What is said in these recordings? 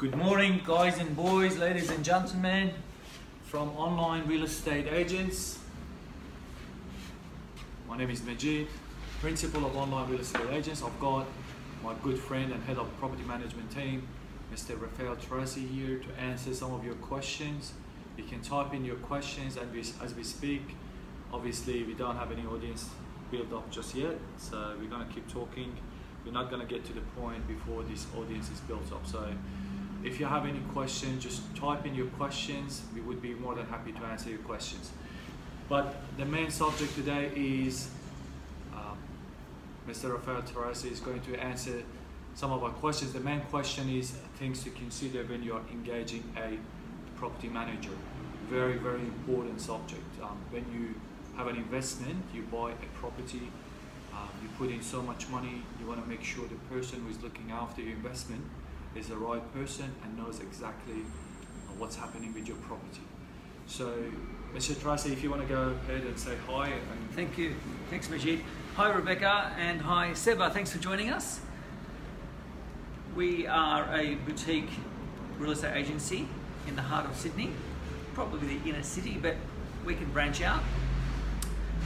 Good morning, guys and boys, ladies and gentlemen, from Online Real Estate Agents. My name is Majid, Principal of Online Real Estate Agents. I've got my good friend and Head of Property Management Team, Mr. Rafael Terasi, here to answer some of your questions. You can type in your questions as we speak. Obviously, we don't have any audience built up just yet, so we're going to keep talking. We're not going to get to the point before this audience is built up. So if you have any questions, just type in your questions. We would be more than happy to answer your questions. But the main subject today is Mr. Rafael Terasi is going to answer some of our questions. The main question is things to consider when you are engaging a property manager. Very, very important subject. When you have an investment, you buy a property, you put in so much money, you want to make sure the person who is looking after your investment is the right person and knows exactly what's happening with your property. So, Mr. Terasi, if you want to go ahead and say hi. Thank you. Thanks, Majid. Hi, Rebecca, and hi, Seba. Thanks for joining us. We are a boutique real estate agency in the heart of Sydney, probably the inner city, but we can branch out.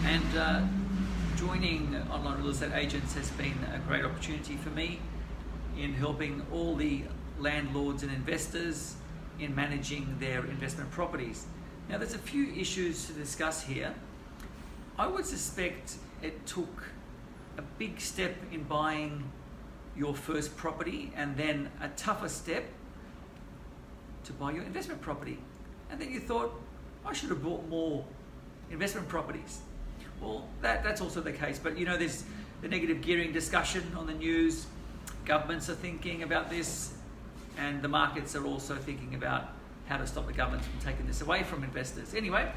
And joining Online Real Estate Agents has been a great opportunity for me in helping all the landlords and investors in managing their investment properties. Now, there's a few issues to discuss here. I would suspect it took a big step in buying your first property and then a tougher step to buy your investment property. And then you thought, I should have bought more investment properties. Well, that's also the case, but you know, there's the negative gearing discussion on the news. Governments are thinking about this, and the markets are also thinking about how to stop the government from taking this away from investors. Anyway,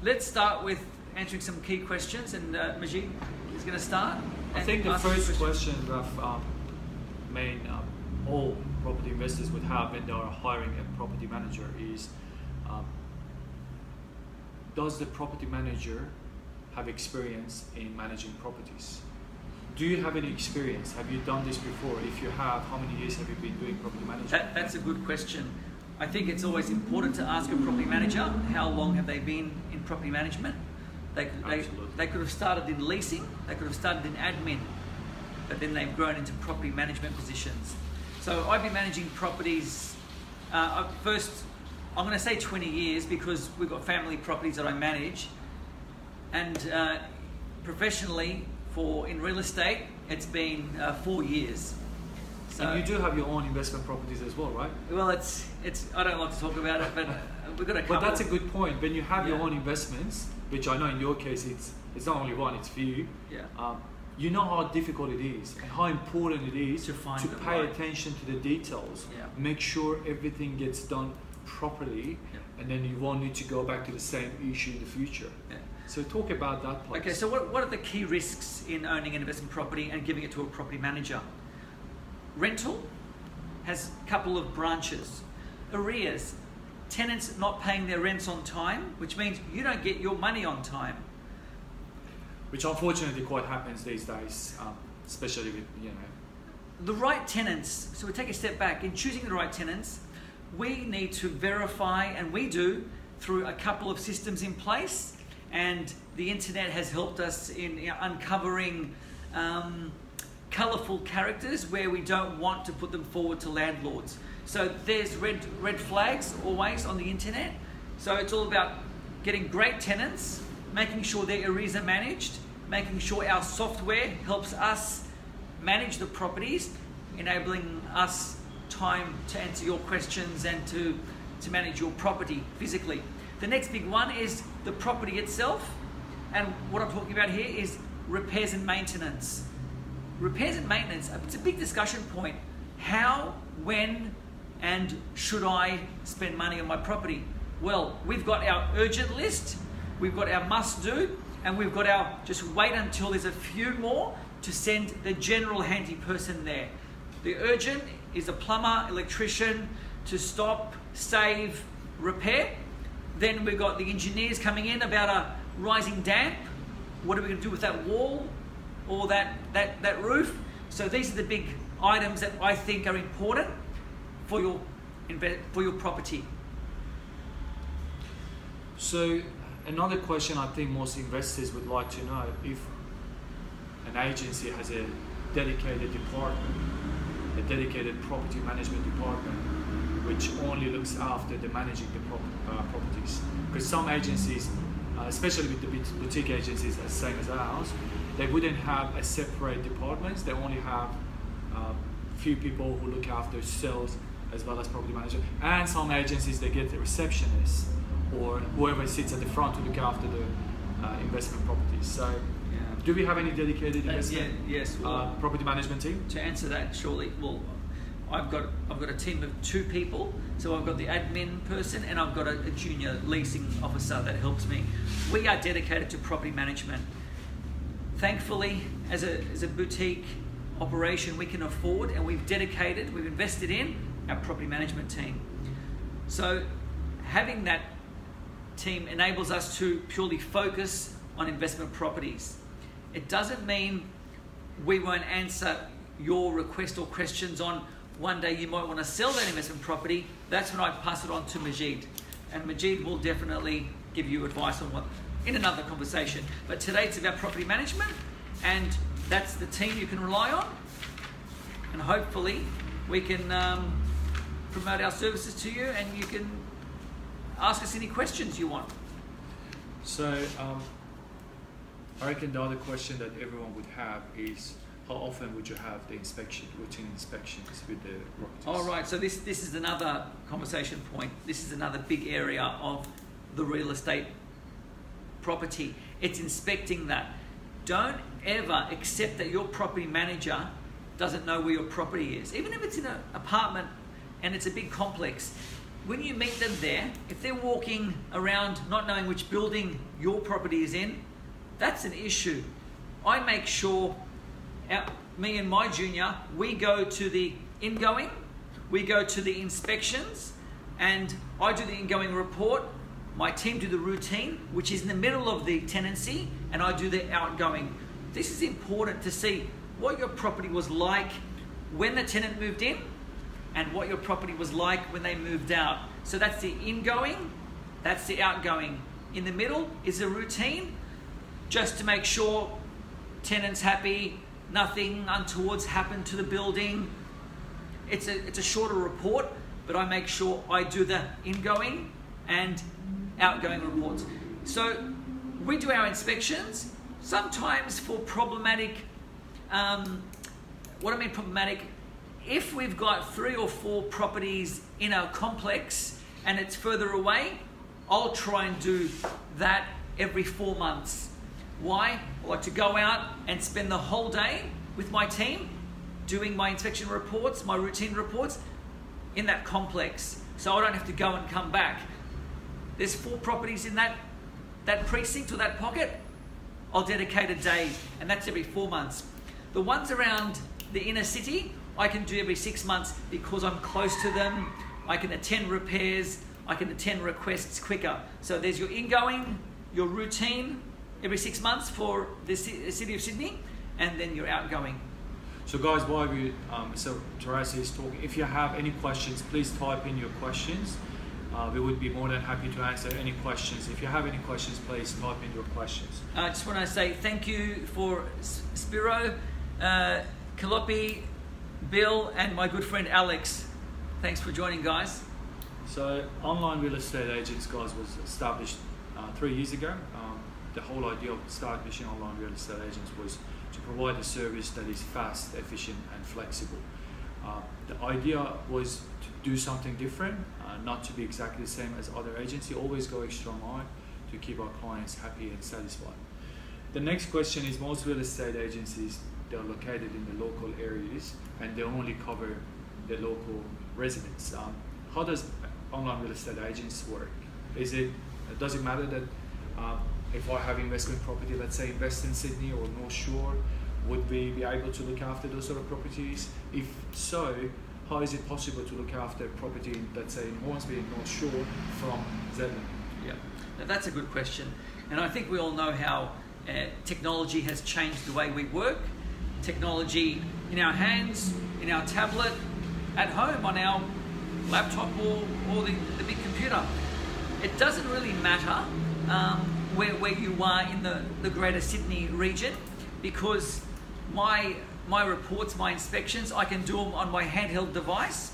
let's start with answering some key questions, and Majid is going to start. I think the first question, Raf, all property investors would have when they are hiring a property manager is, does the property manager have experience in managing properties? Do you have any experience? Have you done this before? If you have, how many years have you been doing property management? That's a good question. I think it's always important to ask a property manager how long have they been in property management. They could have started in leasing, they could have started in admin, but then they've grown into property management positions. So I've been managing properties, first I'm going to say 20 years because we've got family properties that I manage, and professionally in real estate it's been 4 years. So, and you do have your own investment properties as well, right? Well, it's I don't like to talk about it, but we've got a couple. But that's a good point. When you have your own investments, which I know in your case it's not only one, it's few. Yeah. You know how difficult it is and how important it is to pay attention to the details. Yeah. Make sure everything gets done properly, and then you won't need to go back to the same issue in the future. Yeah. So talk about that place. Okay, so what are the key risks in owning an investment property and giving it to a property manager? Rental has a couple of branches. Arrears, tenants not paying their rents on time, which means you don't get your money on time. Which unfortunately quite happens these days, especially with, The right tenants, so we take a step back. In choosing the right tenants, we need to verify, and we do, through a couple of systems in place, and the internet has helped us in uncovering colourful characters where we don't want to put them forward to landlords. So there's red flags always on the internet. So it's all about getting great tenants, making sure their arrears are managed, making sure our software helps us manage the properties, enabling us time to answer your questions and to manage your property physically. The next big one is the property itself, and what I'm talking about here is repairs and maintenance. Repairs and maintenance, it's a big discussion point. How, when, and should I spend money on my property? Well, we've got our urgent list, we've got our must do, and we've got our just wait until there's a few more to send the general handy person there. The urgent is a plumber, electrician to stop, save, repair. Then we've got the engineers coming in about a rising damp. What are we going to do with that wall or that roof? So these are the big items that I think are important for your for your property. So another question I think most investors would like to know, if an agency has a dedicated department, a dedicated property management department, which only looks after the managing the properties. Because some agencies, especially with the boutique agencies, as same as ours, they wouldn't have a separate departments. They only have few people who look after sales as well as property management. And some agencies, they get the receptionist or whoever sits at the front to look after the investment properties. So, do we have any dedicated investment property management team? To answer that shortly, well, I've got a team of 2 people. So I've got the admin person and I've got a junior leasing officer that helps me. We are dedicated to property management. Thankfully, as a boutique operation, we can afford, and we've invested in our property management team. So having that team enables us to purely focus on investment properties. It doesn't mean we won't answer your request or questions on one day you might want to sell that investment property. That's when I pass it on to Majid. And Majid will definitely give you advice on what in another conversation. But today it's about property management, and that's the team you can rely on. And hopefully we can promote our services to you, and you can ask us any questions you want. So I reckon the other question that everyone would have is, how often would you have the routine inspections with the properties? All right, so this is another conversation point. This is another big area of the real estate property. It's inspecting that. Don't ever accept that your property manager doesn't know where your property is. Even if it's in an apartment and it's a big complex, when you meet them there, if they're walking around not knowing which building your property is in, that's an issue. I make sure, me and my junior, we go to the ingoing, we go to the inspections, and I do the ingoing report. My team do the routine, which is in the middle of the tenancy, and I do the outgoing. This is important to see what your property was like when the tenant moved in and what your property was like when they moved out. So that's the ingoing, that's the outgoing. In the middle is a routine, just to make sure tenant's happy, nothing untowards happened to the building. It's a shorter report, but I make sure I do the ingoing and outgoing reports. So we do our inspections, sometimes for problematic, what I mean problematic, if we've got 3 or 4 properties in a complex and it's further away, I'll try and do that every 4 months. Why? I like to go out and spend the whole day with my team doing my inspection reports, my routine reports in that complex, so I don't have to go and come back. There's 4 properties in that precinct or that pocket. I'll dedicate a day, and that's every 4 months. The ones around the inner city, I can do every 6 months because I'm close to them. I can attend repairs, I can attend requests quicker. So there's your ingoing, your routine every 6 months for the City of Sydney, and then your outgoing. So guys, while Mr. Terasi is talking, if you have any questions, please type in your questions. We would be more than happy to answer any questions. If you have any questions, please type in your questions. I just want to say thank you for Spiro, Kalopi, Bill, and my good friend Alex. Thanks for joining, guys. So Online Real Estate Agents, guys, was established 3 years ago. The whole idea of establishing Online Real Estate Agents was to provide a service that is fast, efficient, and flexible. The idea was to do something different, not to be exactly the same as other agencies, always go extra mile to keep our clients happy and satisfied. The next question is, most real estate agencies, they're located in the local areas and they only cover the local residents. How does Online Real Estate Agents work? Does it matter that if I have investment property, let's say invest in Sydney or North Shore, would we be able to look after those sort of properties? If so, how is it possible to look after property in, let's say, in Hornsby and North Shore from Zetland? Yeah, now that's a good question. And I think we all know how technology has changed the way we work. Technology in our hands, in our tablet, at home on our laptop or the big computer. It doesn't really matter where you are in the Greater Sydney region, because my reports, my inspections, I can do them on my handheld device,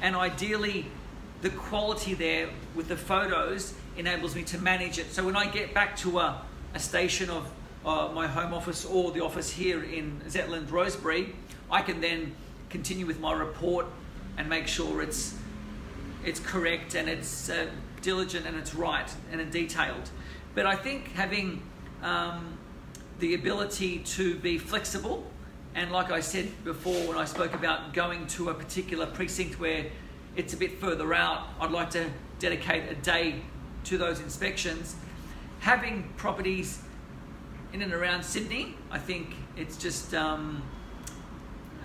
and ideally the quality there with the photos enables me to manage it. So when I get back to a station of my home office or the office here in Zetland, Rosebery, I can then continue with my report and make sure it's correct and it's diligent and it's right and detailed. But I think having the ability to be flexible, and like I said before when I spoke about going to a particular precinct where it's a bit further out, I'd like to dedicate a day to those inspections. Having properties in and around Sydney, I think it's just going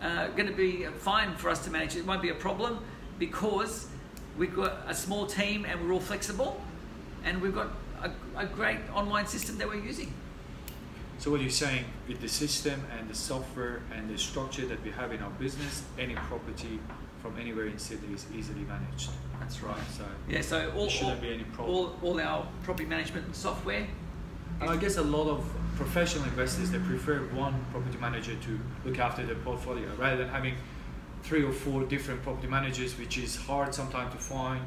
to be fine for us to manage. It won't be a problem because we've got a small team and we're all flexible, and we've got a great online system that we're using. So what you're saying, with the system and the software and the structure that we have in our business, any property from anywhere in Sydney is easily managed. That's right. So yeah, so there shouldn't be any problem. All our property management software. And I guess a lot of professional investors, they prefer one property manager to look after their portfolio rather than having 3 or 4 different property managers, which is hard sometimes to find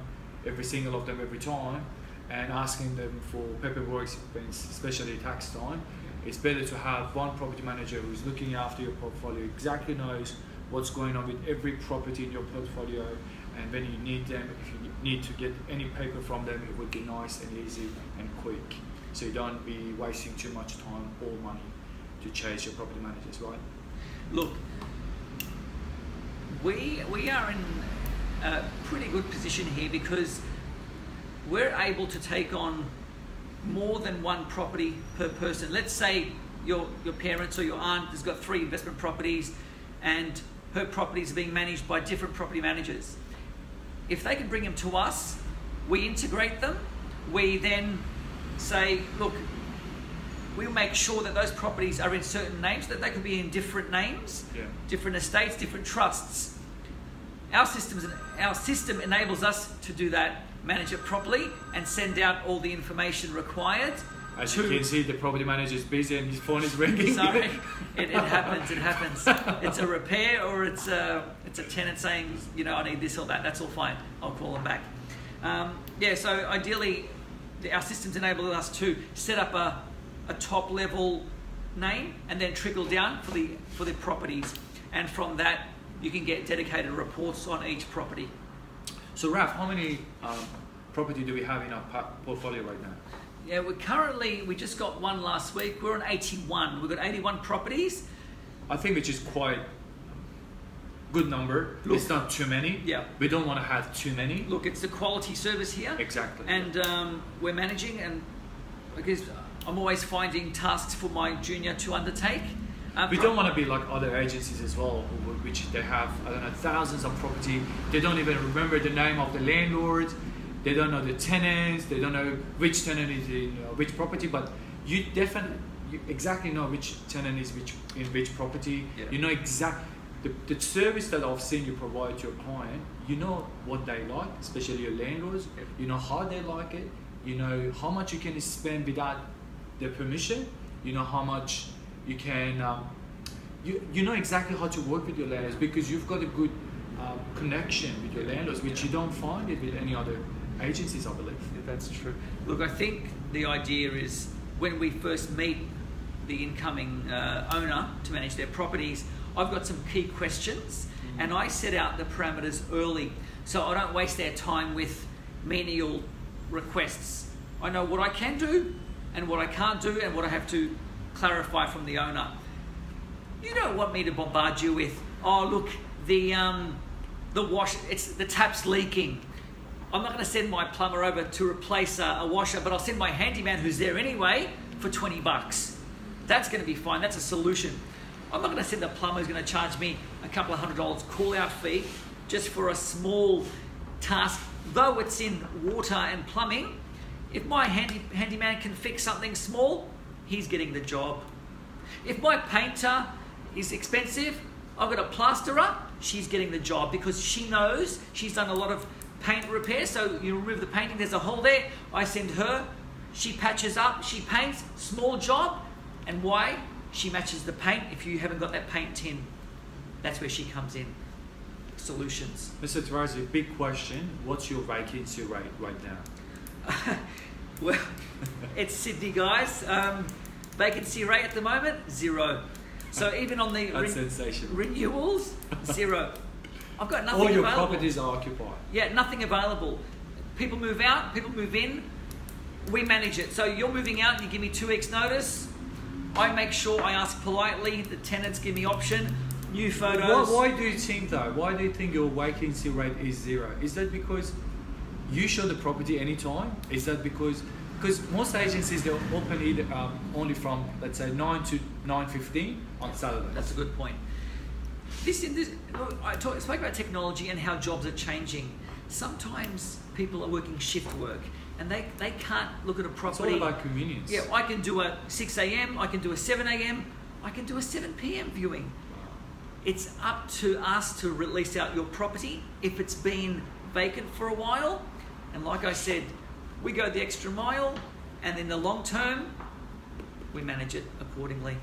every single of them every time, and asking them for paperwork, especially tax time. It's better to have one property manager who's looking after your portfolio, exactly knows what's going on with every property in your portfolio, and when you need them, if you need to get any paper from them, it would be nice and easy and quick. So you don't be wasting too much time or money to chase your property managers, right? Look, we are in a pretty good position here because we're able to take on more than one property per person. Let's say your parents or your aunt has got 3 investment properties and her properties are being managed by different property managers. If they can bring them to us, we integrate them. We then say, look, we'll make sure that those properties are in certain names, that they could be in different names, different estates, different trusts. Our system enables us to do that, manage it properly, and send out all the information required. As you can see, the property manager is busy and his phone is ringing. Sorry, it happens. It's a repair or it's a tenant saying, I need this or that. That's all fine. I'll call them back. So ideally, our systems enable us to set up a top level name and then trickle down for the properties, and from that you can get dedicated reports on each property. So Raf, how many property do we have in our portfolio right now? Yeah, we just got one last week. We're on 81. We've got 81 properties. I think which is quite good number. Look, it's not too many. Yeah. We don't want to have too many. Look, it's the quality service here. Exactly. And we're managing, and because I'm always finding tasks for my junior to undertake. We don't want to be like other agencies as well, which they have, thousands of property. They don't even remember the name of the landlord. They don't know the tenants. They don't know which tenant is in which property. But you exactly know which tenant is in which property. Yeah. You know exactly the service that I've seen you provide to your client. You know what they like, especially your landlords. Yeah. You know how they like it. You know how much you can spend without their permission. You know how much you can. You know exactly how to work with your landlords because you've got a good connection with your landlords, which you don't find it with any other agencies, I believe. Yeah, that's true. Look, I think the idea is when we first meet the incoming owner to manage their properties, I've got some key questions and I set out the parameters early so I don't waste their time with menial requests. I know what I can do and what I can't do and what I have to clarify from the owner. You don't want me to bombard you with, oh look, the tap's leaking. I'm not going to send my plumber over to replace a washer, but I'll send my handyman who's there anyway for $20. That's going to be fine. That's a solution. I'm not going to send the plumber who's going to charge me a couple of $100 call-out fee just for a small task. Though it's in water and plumbing, if my handyman can fix something small, he's getting the job. If my painter is expensive, I've got a plasterer, she's getting the job because she knows she's done a lot of paint repair. So you remove the painting, there's a hole there. I send her, she patches up, she paints, small job. And why? She matches the paint. If you haven't got that paint tin, that's where she comes in. Solutions. Mr. Tarazi, big question. What's your vacancy rate right now? Well, it's Sydney, guys. Vacancy rate at the moment, 0. So even on the renewals, 0. I've got nothing All your available. properties are occupied. Yeah, nothing available. People move out, people move in. We manage it. So you're moving out, you give me 2 weeks notice. I make sure I ask politely. The tenants give me option. New photos. Why do you think though? Why do you think your vacancy rate is 0? Is that because you show the property anytime? Is that because most agencies, they'll open it only from, let's say, 9 to 9:15 on Saturday? That's a good point. I spoke about technology and how jobs are changing. Sometimes people are working shift work and they can't look at a property. It's all about convenience. Yeah, I can do a 6 a.m, I can do a 7 a.m, I can do a 7 p.m. viewing. It's up to us to release out your property if it's been vacant for a while. And like I said, we go the extra mile, and in the long term, we manage it accordingly.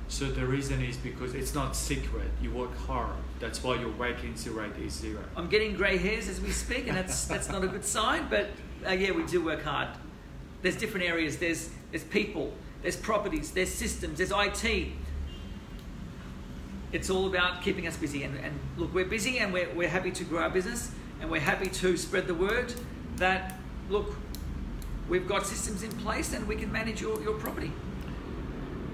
So the reason is because it's not secret. You work hard. That's why your vacancy rate is 0. I'm getting grey hairs as we speak, and that's not a good sign. But yeah, we do work hard. There's different areas. There's people. There's properties. There's systems. There's IT. It's all about keeping us busy. And look, we're busy, and we're happy to grow our business, and we're happy to spread the word that, look, we've got systems in place and we can manage your property.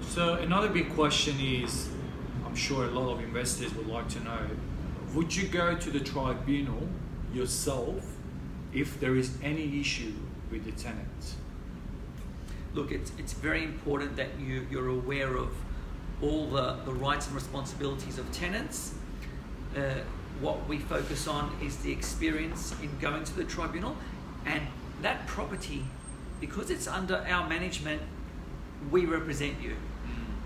So another big question is, I'm sure a lot of investors would like to know, would you go to the tribunal yourself if there is any issue with the tenant? Look, it's very important that you're aware of all the rights and responsibilities of tenants. What we focus on is the experience in going to the tribunal, and that property, because it's under our management, we represent you.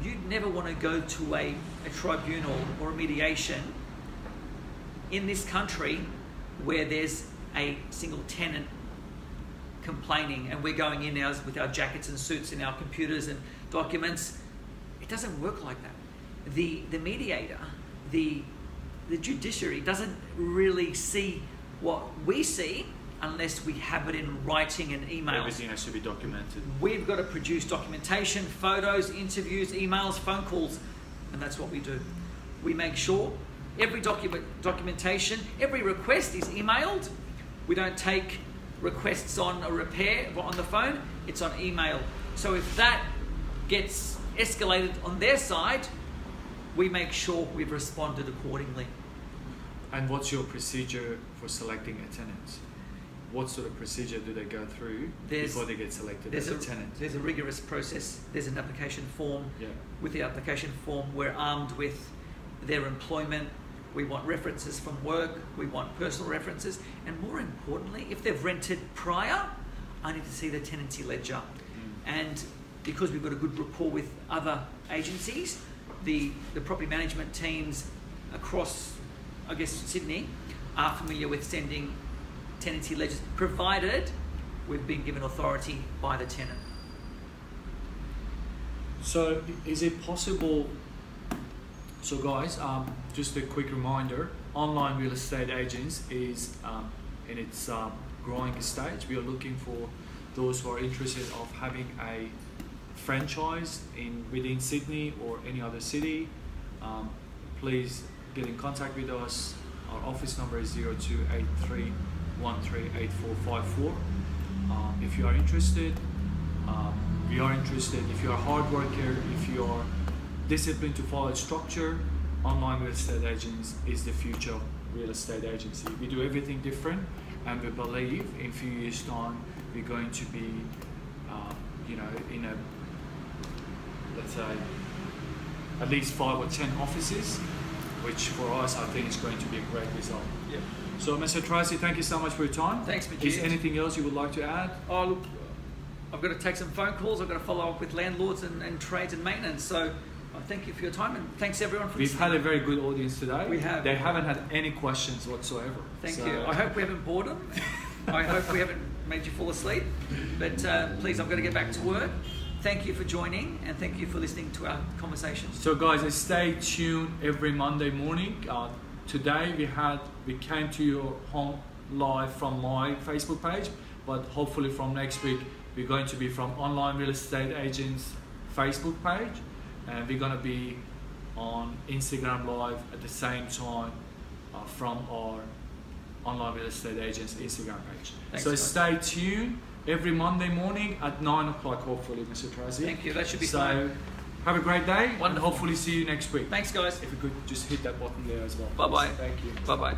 You'd never want to go to a tribunal or a mediation in this country where there's a single tenant complaining and we're going in now with our jackets and suits and our computers and documents. It doesn't work like that. The mediator, the judiciary doesn't really see what we see unless we have it in writing and emails. Everything has to be documented. We've got to produce documentation, photos, interviews, emails, phone calls, and that's what we do. We make sure every documentation, every request is emailed. We don't take requests on a repair on the phone, it's on email. So if that gets escalated on their side, we make sure we've responded accordingly. And what's your procedure for selecting a tenant? What sort of procedure do they go through before they get selected as a tenant? There's a rigorous process. There's an application form. Yeah. With the application form, we're armed with their employment. We want references from work. We want personal references. And more importantly, if they've rented prior, I need to see the tenancy ledger. And because we've got a good rapport with other agencies, the property management teams across, I guess, Sydney are familiar with sending tenancy ledgers, provided we've been given authority by the tenant. So is it possible, so guys, just a quick reminder, online real estate agents is in its growing stage. We are looking for those who are interested of having a franchise within Sydney or any other city. Please get in contact with us. Our office number is 0283 138454. If you are interested, we are interested. If you are a hard worker, if you are disciplined to follow structure, online real estate agents is the future of real estate agency. We do everything different, and we believe in a few years' time we're going to be, in a, let's say, at least 5 or 10 offices, which for us I think is going to be a great result. Yeah. So, Mr. Tracy, thank you so much for your time. Thanks, Majid. Is anything else you would like to add? Oh, look, I've got to take some phone calls. I've got to follow up with landlords and trades and maintenance. So Well, thank you for your time, and thanks everyone for We've listening. had a very good audience today. We have. They haven't had any questions whatsoever. Thank you. I hope we haven't bored them. I hope we haven't made you fall asleep. But please, I'm going to get back to work. Thank you for joining, and thank you for listening to our conversations. So guys, stay tuned every Monday morning. Today we came to your home live from my Facebook page, but hopefully from next week we're going to be from Online Real Estate Agents Facebook page, and we're going to be on Instagram Live at the same time from our Online Real Estate Agents Instagram page. Thanks, so guys. stay tuned every Monday morning at 9 o'clock, hopefully, Mr. Tracy. Thank you. That should be So fine. have a great day, and Wonderful. hopefully see you next week. Thanks, guys. If you could just hit that button there as well. Bye-bye. Thank you. Bye-bye.